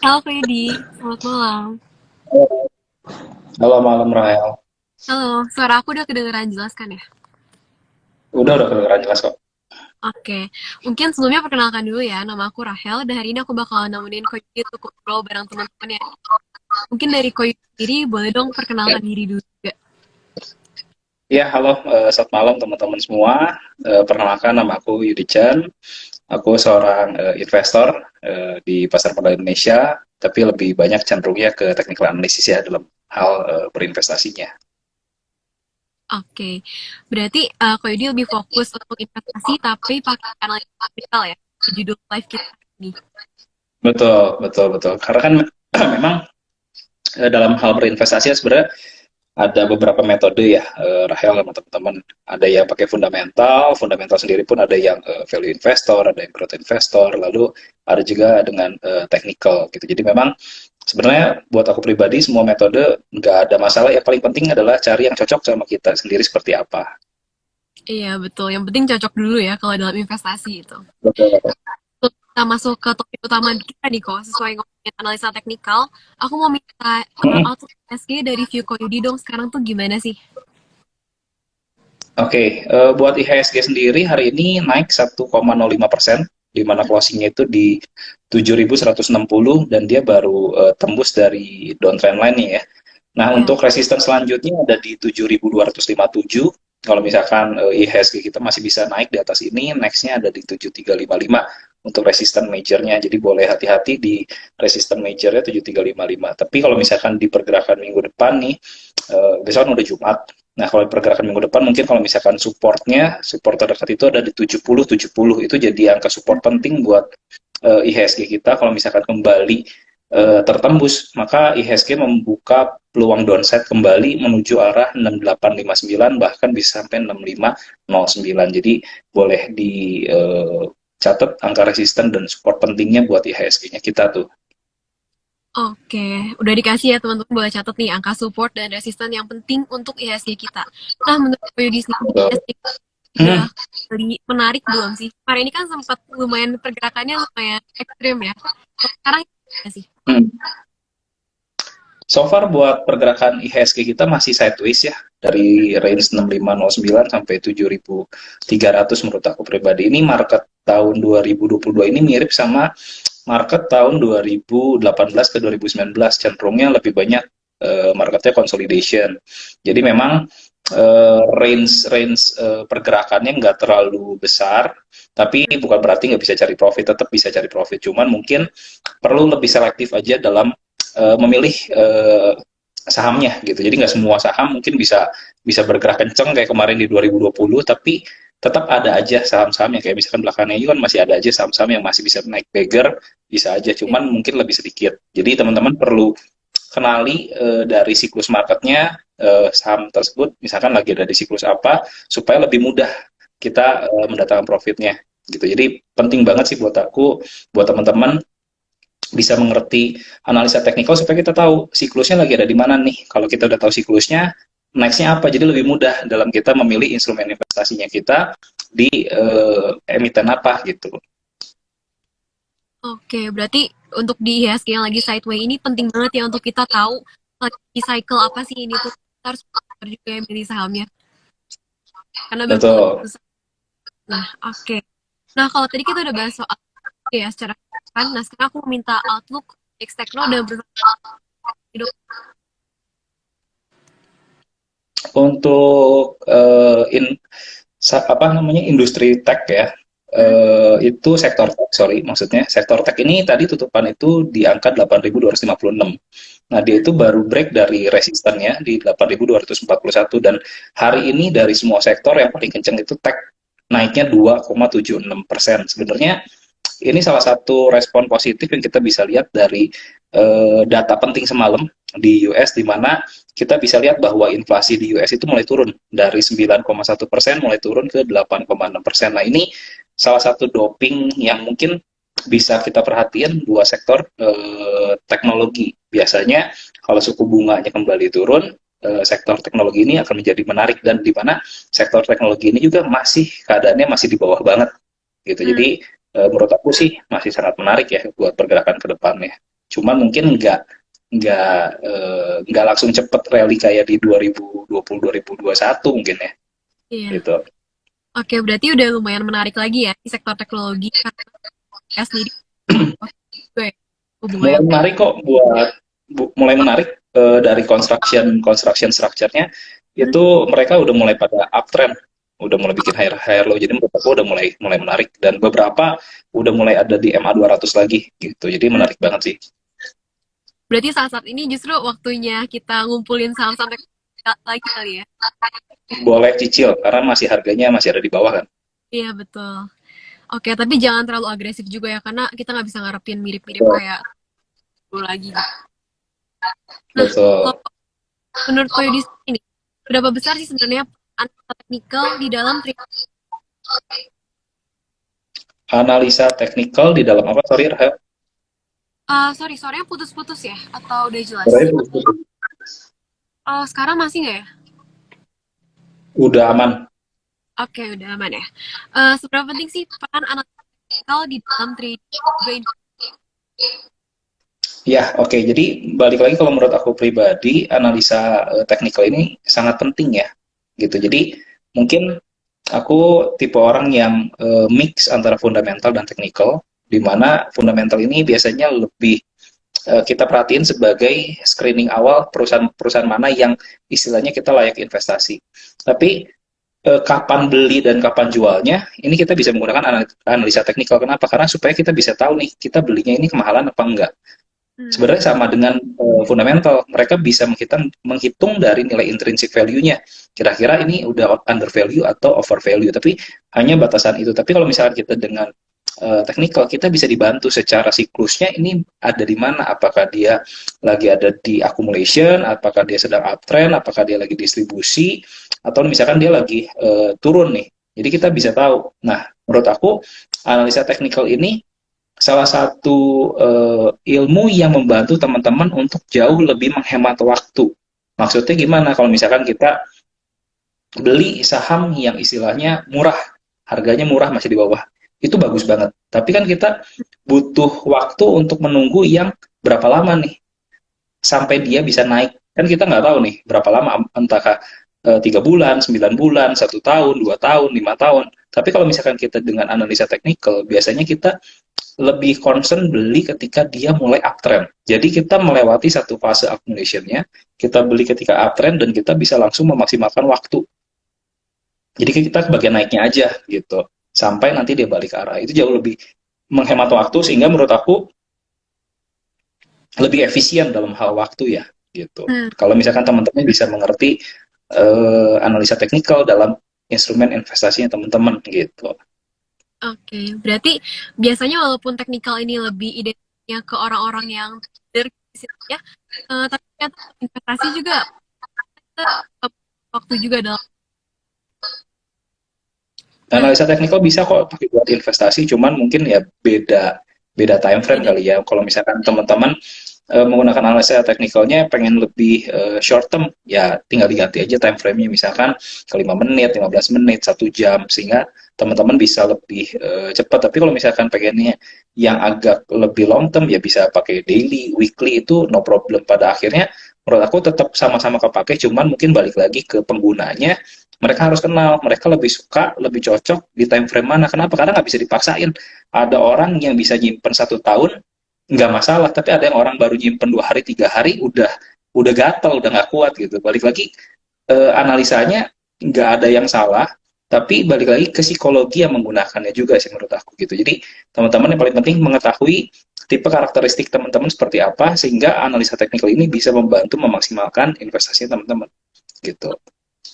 Halo Freddy, selamat malam. Halo malam Rahel. Halo, suara aku udah kedengeran jelas kan ya? Udah kedengeran jelas kok. Oke, mungkin sebelumnya perkenalkan dulu ya, nama aku Rahel, dan hari ini aku bakal nemenin Ko Yudi untuk ngobrol bareng teman-teman ya. Mungkin dari Ko Yudi sendiri, boleh dong perkenalkan diri dulu juga. Ya, halo, selamat malam teman-teman semua. Perkenalkan nama aku Yudi Chan. Aku seorang investor di pasar modal Indonesia, tapi lebih banyak cenderungnya ke technical analysis ya dalam hal berinvestasinya. Oke, berarti Ko Yudi lebih fokus untuk investasi, tapi pakai analisis teknikal ya, di judul live kita ini. Betul, betul, betul. Karena kan memang dalam hal berinvestasi ya sebenarnya ada beberapa metode ya, Rahel sama teman-teman. Ada yang pakai fundamental, fundamental sendiri pun ada yang value investor, ada yang growth investor, lalu ada juga dengan technical gitu. Jadi memang sebenarnya buat aku pribadi semua metode nggak ada masalah. Yang paling penting adalah cari yang cocok sama kita sendiri seperti apa. Iya, betul. Yang penting cocok dulu ya kalau dalam investasi itu. Betul. Kita masuk ke topik utama kita nih kok, sesuai ngomongin analisa teknikal, aku mau minta outlook SG dari view Ko Yudi dong, sekarang tuh gimana sih? Oke, buat IHSG sendiri hari ini naik 1,05%, di mana closingnya itu di 7.160 dan dia baru tembus dari downtrend line nih ya. Nah, Ya, untuk resisten selanjutnya ada di 7.257. Kalau misalkan IHSG kita masih bisa naik di atas ini, next-nya ada di 7.355 untuk resisten majornya. Jadi boleh hati-hati di resisten majornya 7.355. Tapi kalau misalkan di pergerakan minggu depan nih, besok kan udah Jumat. Nah, kalau di pergerakan minggu depan mungkin kalau misalkan support terdekat itu ada di 70-70. Itu jadi angka support penting buat IHSG kita. Kalau misalkan kembali tertembus, maka IHSG membuka peluang downside kembali menuju arah 6859 bahkan bisa sampai 6509. Jadi boleh dicatat angka resisten dan support pentingnya buat IHSG-nya kita tuh. oke. Udah dikasih ya teman-teman, boleh catat nih angka support dan resisten yang penting untuk IHSG kita. Nah, menurut Ko Yudi sendiri, IHSG udah Hmm, kembali menarik belum sih? Kemarin ini kan sempat lumayan pergerakannya lumayan ekstrim ya. Sekarang gimana sih? hmm. So far buat pergerakan IHSG kita masih sideways ya, dari range 6509 sampai 7300 menurut aku pribadi. Ini market tahun 2022 ini mirip sama market tahun 2018 ke 2019, cenderungnya lebih banyak marketnya consolidation. Jadi memang range range pergerakannya nggak terlalu besar, tapi bukan berarti nggak bisa cari profit, tetap bisa cari profit. Cuman mungkin perlu lebih selektif aja dalam memilih sahamnya gitu. Jadi nggak semua saham mungkin bisa bisa bergerak kenceng kayak kemarin di 2020, tapi tetap ada aja saham-saham yang kayak misalkan belakangnya itu kan masih ada aja saham-saham yang masih bisa naik beggar, bisa aja, Ya. cuman mungkin lebih sedikit. Jadi teman-teman perlu kenali dari siklus marketnya, saham tersebut misalkan lagi ada di siklus apa supaya lebih mudah kita mendatangkan profitnya gitu. Jadi penting banget sih buat aku, buat teman-teman bisa mengerti analisa teknikal supaya kita tahu siklusnya lagi ada di mana nih. Kalau kita udah tahu siklusnya, nextnya apa? Jadi lebih mudah dalam kita memilih instrumen investasinya kita di emiten apa gitu. Oke, berarti untuk di IHSG yang lagi sideway ini penting banget ya untuk kita tahu lagi cycle apa sih ini tuh. Kita harus pintar juga ya milih sahamnya. Karena bakal lebih Betul. susah. Nah, oke. Nah, kalau tadi kita udah bahas soal ya secara kan, nah sekarang aku minta outlook X Tekno udah bersama hidup. Untuk apa namanya industri tech ya, Hmm, itu sektor tech, sorry, maksudnya sektor tech ini tadi tutupan itu di angka 8.256. Nah, dia itu baru break dari resistennya di 8.241 dan hari ini dari semua sektor yang paling kenceng itu tech naiknya 2,76%. Sebenarnya ini salah satu respon positif yang kita bisa lihat dari data penting semalam di US, di mana kita bisa lihat bahwa inflasi di US itu mulai turun dari 9,1% mulai turun ke 8,6%. Nah, ini salah satu doping yang mungkin bisa kita perhatian dua sektor teknologi. Biasanya kalau suku bunganya kembali turun, sektor teknologi ini akan menjadi menarik, dan di mana sektor teknologi ini juga masih keadaannya masih di bawah banget gitu. hmm, Jadi menurut aku sih masih sangat menarik ya buat pergerakan ke depannya. Cuman mungkin nggak langsung cepet rally kayak di 2020 2021 mungkin ya Iya. gitu. Oke, berarti udah lumayan menarik lagi ya di sektor teknologi karena saya sendiri juga ya hubungannya. Mulai menarik kok mulai menarik dari construction structure-nya Hmm, itu mereka udah mulai pada uptrend, udah mulai bikin higher higher low, jadi menurut aku udah mulai menarik dan beberapa udah mulai ada di MA 200 lagi gitu, jadi hmm. menarik banget sih. Berarti saat-saat ini justru waktunya kita ngumpulin saham-saham teknologi lagi kali ya. Boleh cicil karena masih harganya masih ada di bawah kan. Iya, betul. Oke, tapi jangan terlalu agresif juga ya, karena kita nggak bisa ngarepin mirip-mirip Betul. kayak dulu lagi gitu. Nah, kalau Betul. menurut Koyo di sini, berapa besar sih sebenarnya analisa teknikal di dalam Analisa teknikal di dalam apa, sorry Rahel? sorry, suaranya putus-putus ya? Atau udah jelas? Sorry, Sekarang masih nggak ya? udah aman. Oke, udah aman ya. Seberapa penting sih peran analisa teknikal di dalam trading juga Ya, oke. Jadi balik lagi kalau menurut aku pribadi, analisa teknikal ini sangat penting ya, gitu. Jadi mungkin aku tipe orang yang mix antara fundamental dan teknikal, di mana fundamental ini biasanya lebih kita perhatiin sebagai screening awal perusahaan-perusahaan mana yang istilahnya kita layak investasi. Tapi kapan beli dan kapan jualnya, ini kita bisa menggunakan analisa teknikal. Kenapa? Karena supaya kita bisa tahu nih, kita belinya ini kemahalan apa enggak. Hmm. Sebenarnya sama dengan fundamental, mereka bisa menghitung dari nilai intrinsic value-nya. Kira-kira ini udah under value atau over value, tapi hanya batasan itu. Tapi kalau misalkan kita dengan technical, kita bisa dibantu secara siklusnya ini ada di mana, apakah dia lagi ada di accumulation, apakah dia sedang uptrend, apakah dia lagi distribusi, atau misalkan dia lagi turun nih. Jadi kita bisa tahu. Nah, menurut aku analisa technical ini salah satu ilmu yang membantu teman-teman untuk jauh lebih menghemat waktu. Maksudnya gimana? Kalau misalkan kita beli saham yang istilahnya murah, harganya murah masih di bawah, itu bagus banget. Tapi kan kita butuh waktu untuk menunggu yang berapa lama nih sampai dia bisa naik. Kan kita nggak tahu nih berapa lama, entahkah 3 bulan, 9 bulan, 1 tahun, 2 tahun, 5 tahun. Tapi kalau misalkan kita dengan analisa teknikal, biasanya kita lebih concern beli ketika dia mulai uptrend. Jadi kita melewati satu fase accumulation-nya, kita beli ketika uptrend dan kita bisa langsung memaksimalkan waktu. Jadi kita ke bagian naiknya aja gitu. Sampai nanti dia balik arah. Itu jauh lebih menghemat waktu sehingga menurut aku lebih efisien dalam hal waktu ya gitu. Hmm. Kalau misalkan teman-teman bisa mengerti analisa teknikal dalam instrumen investasinya teman-teman gitu. Oke, berarti biasanya walaupun teknikal ini lebih identiknya ke orang-orang yang trader ya, tapi ternyata investasi juga kita waktu juga dalam. Nah, Analisa teknikal bisa kok pakai buat investasi, cuman mungkin ya beda beda time frame beda. kali ya. Kalau misalkan teman-teman menggunakan analisa teknikalnya pengen lebih short term, ya tinggal diganti aja time frame-nya misalkan ke 5 menit, 15 menit, 1 jam sehingga teman-teman bisa lebih cepat. Tapi kalau misalkan pengennya yang agak lebih long term ya bisa pakai daily, weekly itu no problem. Pada akhirnya menurut aku tetap sama-sama kepake, cuman mungkin balik lagi ke penggunanya, mereka harus kenal, mereka lebih suka, lebih cocok di time frame mana. Kenapa? Karena nggak bisa dipaksain. Ada orang yang bisa nyimpen 1 tahun, nggak masalah. Tapi ada yang orang baru nyimpen 2 hari, 3 hari, udah gatel, udah nggak kuat gitu. Balik lagi, analisanya nggak ada yang salah, tapi balik lagi ke psikologi yang menggunakannya juga sih menurut aku gitu. Jadi teman-teman yang paling penting mengetahui tipe karakteristik teman-teman seperti apa, sehingga analisa teknikal ini bisa membantu memaksimalkan investasi teman-teman gitu.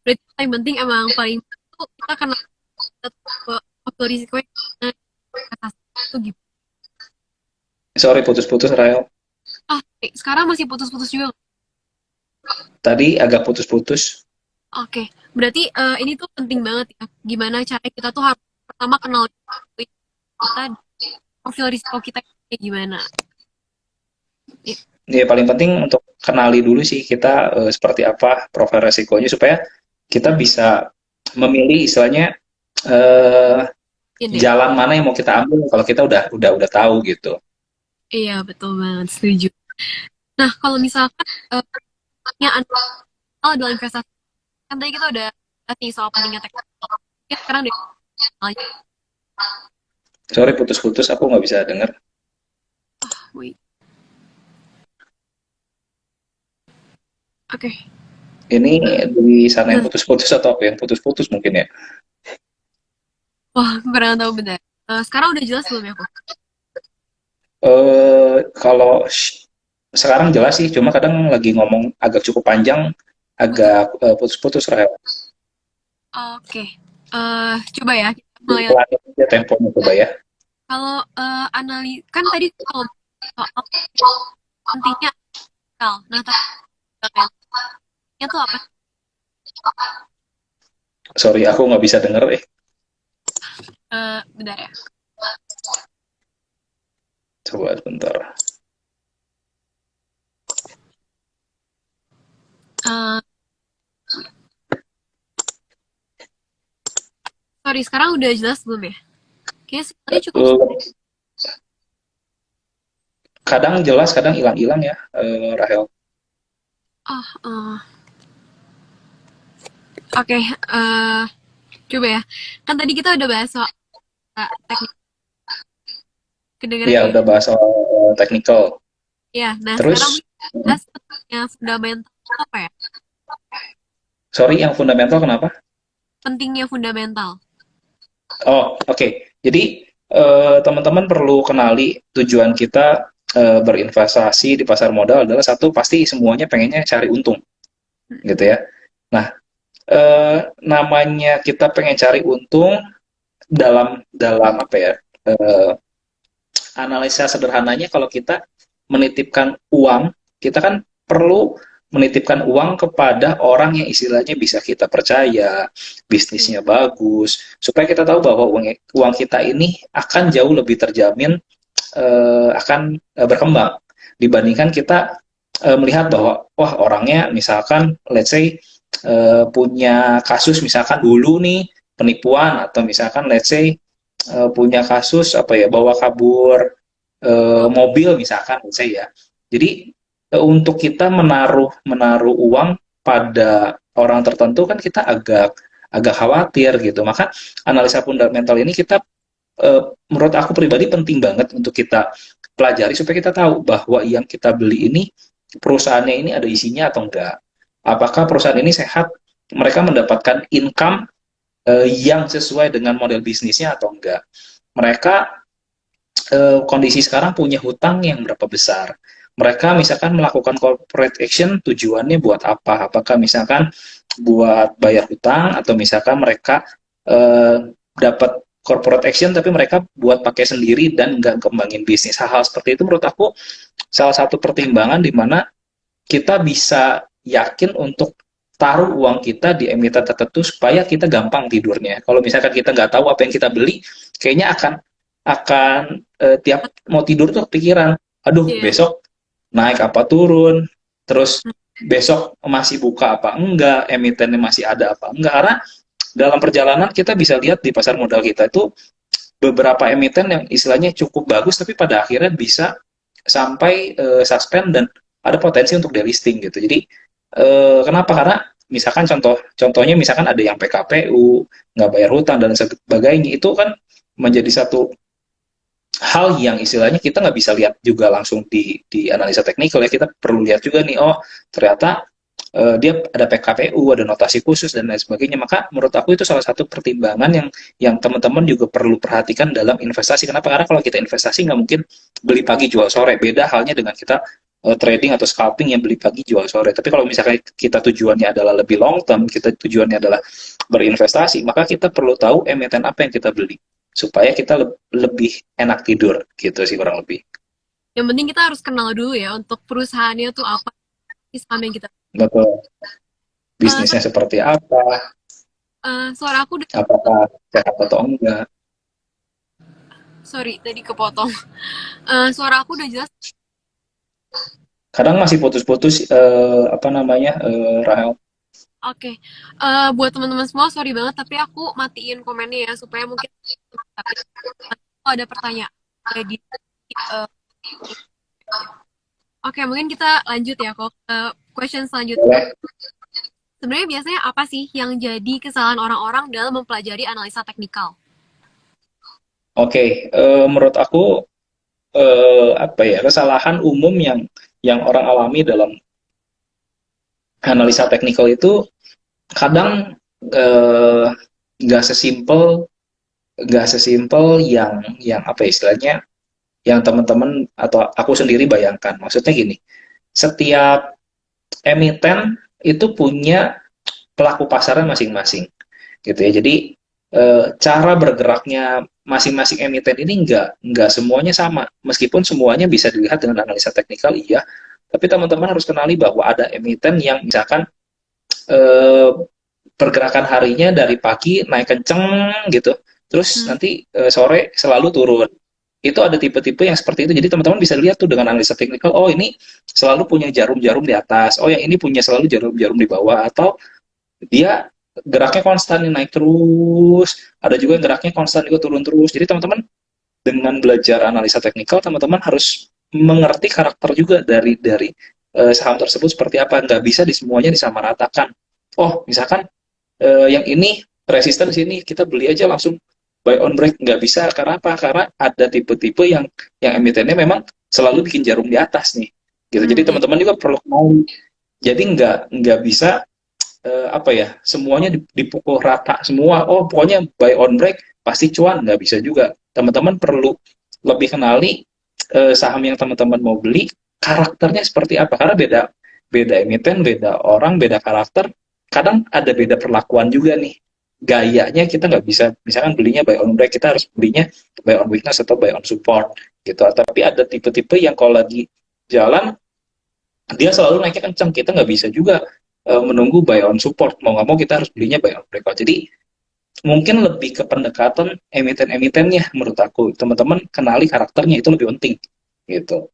Berarti paling penting emang paling itu kita kenal faktor risikonya investasi itu gitu. Sorry putus-putus Rael. Sekarang masih putus-putus juga. Tadi agak putus-putus. Oke, berarti ini tuh penting banget ya. Gimana cara kita tuh harus pertama kenal kita, profil risiko kita kayak gimana. Ya. Ya paling penting untuk kenali dulu sih kita seperti apa profil resikonya supaya kita bisa memilih istilahnya Ini. jalan mana yang mau kita ambil kalau kita udah tahu gitu. Iya, betul banget, setuju. Nah, kalau misalkan ya adalah investasi, kan tadi kita udah bahas nih soal pentingnya teknologi. Ya, sekarang deh, Sorry putus-putus, aku nggak bisa dengar. wait, oke. Ini di sana yang Nah, putus-putus atau apa yang putus-putus mungkin ya? wah, kurang tahu benar. Sekarang udah jelas belum ya, kok? Kalau sekarang jelas sih, cuma kadang lagi ngomong agak cukup panjang, Putus. agak putus-putus, Rahel. Oke. Coba ya, kita mulai lagi. Pelan aja temponya coba ya. Kalau kan tadi kalau soal pentingnya akal. Nah, tapi pentingnya tuh apa? Sorry, aku nggak bisa denger. Bentar ya. Coba bentar. Eh, Sorry, sekarang udah jelas belum ya? Kayaknya sinyalnya cukup. Eh, Kadang jelas, kadang hilang-hilang ya, Rahel. Oh, oke. Coba ya. Kan tadi kita udah bahas soal teknik kedengaran Iya, nggak ya? udah bahas soal technical. Ya, nah sekarang Terus, mungkin kita bahas yang fundamental itu apa ya? sorry, yang fundamental kenapa? Pentingnya fundamental. Oh, oke. Jadi, teman-teman perlu kenali tujuan kita berinvestasi di pasar modal adalah satu, pasti semuanya pengennya cari untung, gitu ya. Nah, namanya kita pengen cari untung dalam dalam apa ya? eh, Analisa sederhananya kalau kita menitipkan uang, kita kan perlu menitipkan uang kepada orang yang istilahnya bisa kita percaya, Iya. bisnisnya bagus, supaya kita tahu bahwa uang kita ini akan jauh lebih terjamin, akan berkembang dibandingkan kita melihat bahwa wah orangnya misalkan let's say punya kasus misalkan dulu nih penipuan atau misalkan let's say punya kasus apa ya bawa kabur Oh, mobil misalkan saya ya. Jadi untuk kita menaruh menaruh uang pada orang tertentu kan kita agak agak khawatir gitu. Maka analisa fundamental ini kita menurut aku pribadi penting banget untuk kita pelajari supaya kita tahu bahwa yang kita beli ini perusahaannya ini ada isinya atau enggak. Apakah perusahaan ini sehat? Mereka mendapatkan income yang sesuai dengan model bisnisnya atau enggak. Mereka kondisi sekarang punya hutang yang berapa besar. Mereka misalkan melakukan corporate action tujuannya buat apa? Apakah misalkan buat bayar hutang atau misalkan mereka dapat corporate action tapi mereka buat pakai sendiri dan nggak kembangin bisnis. Hal-hal seperti itu menurut aku salah satu pertimbangan di mana kita bisa yakin untuk taruh uang kita di emiten tertentu supaya kita gampang tidurnya. Kalau misalkan kita nggak tahu apa yang kita beli, kayaknya akan tiap mau tidur tuh kepikiran, aduh iya. besok naik apa turun, terus besok masih buka apa enggak, emitennya masih ada apa enggak, karena dalam perjalanan kita bisa lihat di pasar modal kita itu beberapa emiten yang istilahnya cukup bagus tapi pada akhirnya bisa sampai suspend dan ada potensi untuk delisting gitu. Jadi kenapa? Karena misalkan contohnya misalkan ada yang PKPU nggak bayar hutang dan sebagainya itu kan menjadi satu hal yang istilahnya kita nggak bisa lihat juga langsung di analisa teknikal ya, kita perlu lihat juga nih, oh ternyata dia ada PKPU, ada notasi khusus dan lain sebagainya. Maka menurut aku itu salah satu pertimbangan yang teman-teman juga perlu perhatikan dalam investasi. Kenapa? Karena kalau kita investasi nggak mungkin beli pagi jual sore. Beda halnya dengan kita trading atau scalping yang beli pagi jual sore. Tapi kalau misalnya kita tujuannya adalah lebih long term, kita tujuannya adalah berinvestasi, maka kita perlu tahu emiten apa yang kita beli supaya kita lebih enak tidur gitu sih kurang lebih. Yang penting kita harus kenal dulu ya untuk perusahaannya tuh apa sih saham yang kita. Betul. Eh, Bisnisnya seperti apa, Suara aku udah. apakah sehat atau enggak. Sorry, tadi kepotong. Suara aku udah jelas. Kadang masih putus-putus apa namanya Rahel. Oke. Buat teman-teman semua, sorry banget, tapi aku matiin komennya ya supaya mungkin tapi kalau ada pertanyaan jadi Oke, mungkin kita lanjut ya kok ke question selanjutnya. Boleh. Sebenarnya biasanya apa sih yang jadi kesalahan orang-orang dalam mempelajari analisa teknikal? Oke, menurut aku apa ya, kesalahan umum yang orang alami dalam analisa teknikal itu kadang eh, nggak sesimpel nggak sesimpel yang apa ya istilahnya, yang teman-teman atau aku sendiri bayangkan. Maksudnya gini, setiap emiten itu punya pelaku pasarnya masing-masing, gitu ya. Jadi cara bergeraknya masing-masing emiten ini nggak semuanya sama, meskipun semuanya bisa dilihat dengan analisa teknikal, iya. Tapi teman-teman harus kenali bahwa ada emiten yang misalkan eh, pergerakan harinya dari pagi naik kenceng gitu, terus Hmm. nanti sore selalu turun. Itu ada tipe-tipe yang seperti itu. Jadi teman-teman bisa lihat tuh dengan analisa teknikal, oh ini selalu punya jarum-jarum di atas, oh yang ini punya selalu jarum-jarum di bawah, atau dia geraknya konstan naik terus, ada juga yang geraknya konstan juga turun terus. Jadi teman-teman dengan belajar analisa teknikal, teman-teman harus mengerti karakter juga dari saham tersebut seperti apa. Nggak bisa di semuanya disamaratakan. Oh, misalkan yang ini resisten di sini, kita beli aja langsung buy on break. Nggak bisa. Karena apa? Karena ada tipe-tipe yang emitennya memang selalu bikin jarum di atas nih, gitu. Jadi Hmm, iya. teman-teman juga perlu mau. Jadi nggak bisa apa ya, semuanya dipukul rata semua. Oh, pokoknya buy on break pasti cuan. Nggak bisa juga. Teman-teman perlu lebih kenali saham yang teman-teman mau beli, karakternya seperti apa. Karena beda beda emiten, beda orang, beda karakter. Kadang ada beda perlakuan juga nih. Gayanya kita nggak bisa, misalkan belinya buy on break, kita harus belinya buy on weakness atau buy on support, gitu. Tapi ada tipe-tipe yang kalau lagi jalan dia selalu naiknya kencang, kita nggak bisa juga menunggu buy on support, mau nggak mau kita harus belinya buy on breakout. Jadi mungkin lebih ke pendekatan emiten-emitennya menurut aku, teman-teman kenali karakternya itu lebih penting, gitu.